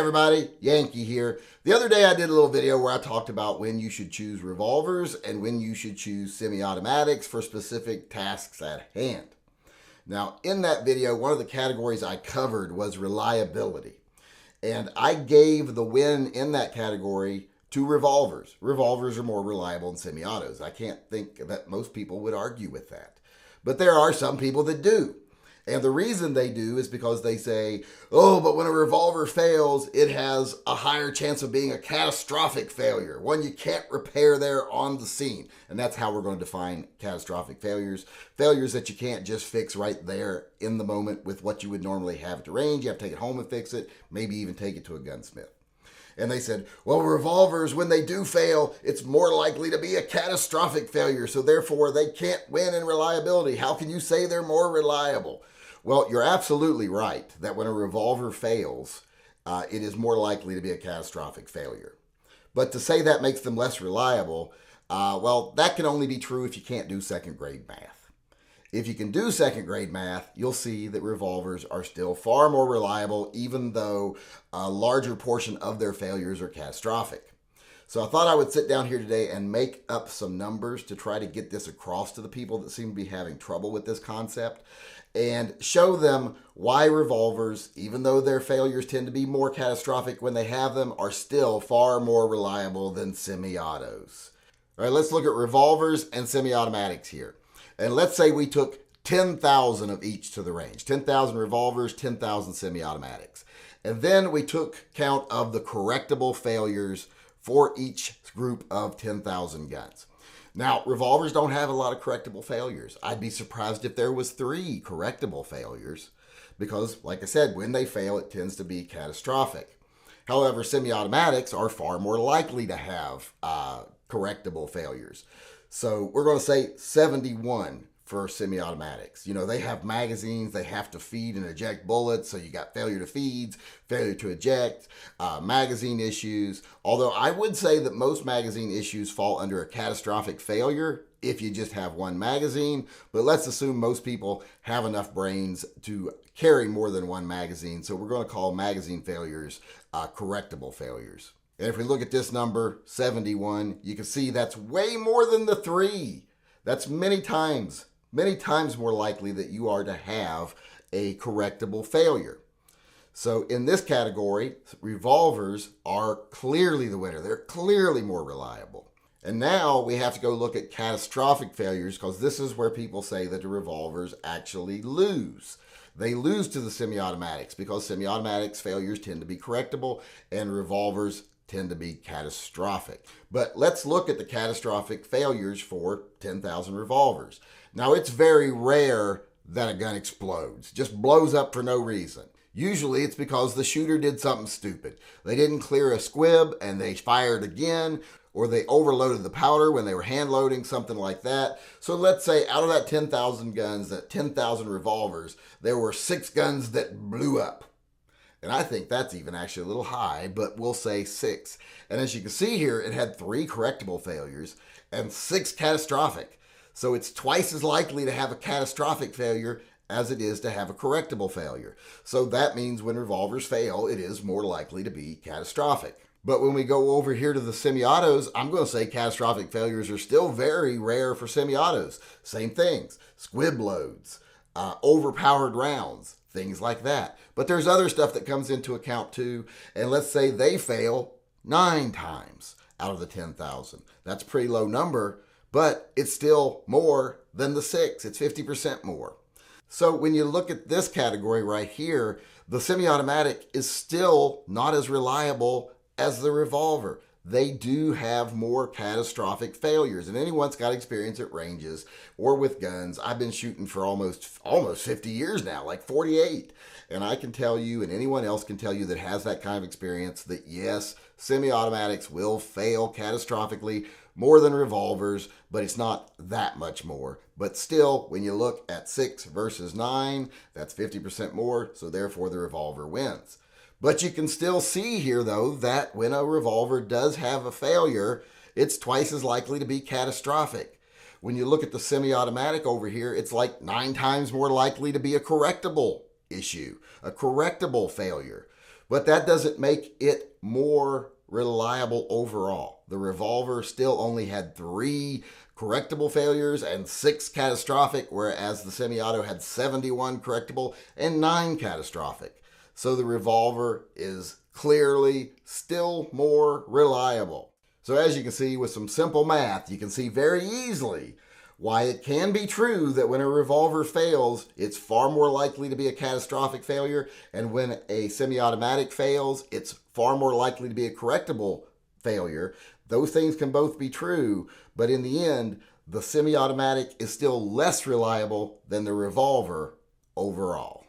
everybody, Yankee here. The other day I did a little video where I talked about when you should choose revolvers and when you should choose semi-automatics for specific tasks at hand. Now in that video, one of the categories I covered was reliability. And I gave the win in that category to revolvers. Revolvers are more reliable than semi-autos. I can't think that most people would argue with that. But there are some people that do. And the reason they do is because they say, oh, but when a revolver fails, it has a higher chance of being a catastrophic failure, one you can't repair there on the scene. And that's how we're going to define catastrophic failures. Failures that you can't just fix right there in the moment with what you would normally have at the range. You have to take it home and fix it, maybe even take it to a gunsmith. And they said, well, revolvers, when they do fail, it's more likely to be a catastrophic failure. So therefore, they can't win in reliability. How can you say they're more reliable? Well, you're absolutely right that when a revolver fails, it is more likely to be a catastrophic failure. But to say that makes them less reliable, well, that can only be true if you can't do second grade math. If you can do second grade math, you'll see that revolvers are still far more reliable, even though a larger portion of their failures are catastrophic. So I thought I would sit down here today and make up some numbers to try to get this across to the people that seem to be having trouble with this concept and show them why revolvers, even though their failures tend to be more catastrophic when they have them, are still far more reliable than semi-autos. All right, let's look at revolvers and semi-automatics here. And let's say we took 10,000 of each to the range, 10,000 revolvers, 10,000 semi-automatics. And then we took count of the correctable failures for each group of 10,000 guns. Now, revolvers don't have a lot of correctable failures. I'd be surprised if there was 3 correctable failures because, like I said, when they fail, it tends to be catastrophic. However, semi-automatics are far more likely to have correctable failures. So we're going to say 71 for semi-automatics. You know, they have magazines, they have to feed and eject bullets, so you got failure to feeds, failure to eject, magazine issues. Although I would say that most magazine issues fall under a catastrophic failure if you just have one magazine, but let's assume most people have enough brains to carry more than one magazine, so we're going to call magazine failures correctable failures. And if we look at this number, 71, you can see that's way more than the 3. That's many times more likely that you are to have a correctable failure. So in this category, revolvers are clearly the winner. They're clearly more reliable. And now we have to go look at catastrophic failures because this is where people say that the revolvers actually lose. They lose to the semi-automatics because semi-automatics failures tend to be correctable and revolvers tend to be catastrophic. But let's look at the catastrophic failures for 10,000 revolvers. Now, it's very rare that a gun explodes, just blows up for no reason. Usually it's because the shooter did something stupid. They didn't clear a squib and they fired again, or they overloaded the powder when they were hand loading, something like that. So let's say out of that 10,000 guns, that 10,000 revolvers, there were 6 guns that blew up. And I think that's even actually a little high, but we'll say 6. And as you can see here, it had 3 correctable failures and 6 catastrophic. So it's twice as likely to have a catastrophic failure as it is to have a correctable failure. So that means when revolvers fail, it is more likely to be catastrophic. But when we go over here to the semi-autos, I'm going to say catastrophic failures are still very rare for semi-autos. Same things, squib loads, overpowered rounds, things like that. But there's other stuff that comes into account too. And let's say they fail 9 times out of the 10,000. That's a pretty low number, but it's still more than the 6. It's 50% more. So when you look at this category right here, the semi-automatic is still not as reliable as the revolver. They do have more catastrophic failures. And anyone's got experience at ranges or with guns. I've been shooting for almost 50 years now, like 48. And I can tell you, and anyone else can tell you that has that kind of experience, that yes, semi-automatics will fail catastrophically more than revolvers, but it's not that much more. But still, when you look at 6 versus 9, that's 50% more, so therefore the revolver wins. But you can still see here, though, that when a revolver does have a failure, it's twice as likely to be catastrophic. When you look at the semi-automatic over here, it's like 9 times more likely to be a correctable issue, a correctable failure. But that doesn't make it more reliable overall. The Revolver still only had 3 correctable failures and 6 catastrophic, whereas the semi-auto had 71 correctable and 9 catastrophic. So the Revolver is clearly still more reliable. So as you can see with some simple math, you can see very easily why it can be true that when a Revolver fails, it's far more likely to be a catastrophic failure, and when a semi-automatic fails, it's far more likely to be a correctable failure. Those things can both be true, but in the end, the semi-automatic is still less reliable than the Revolver overall.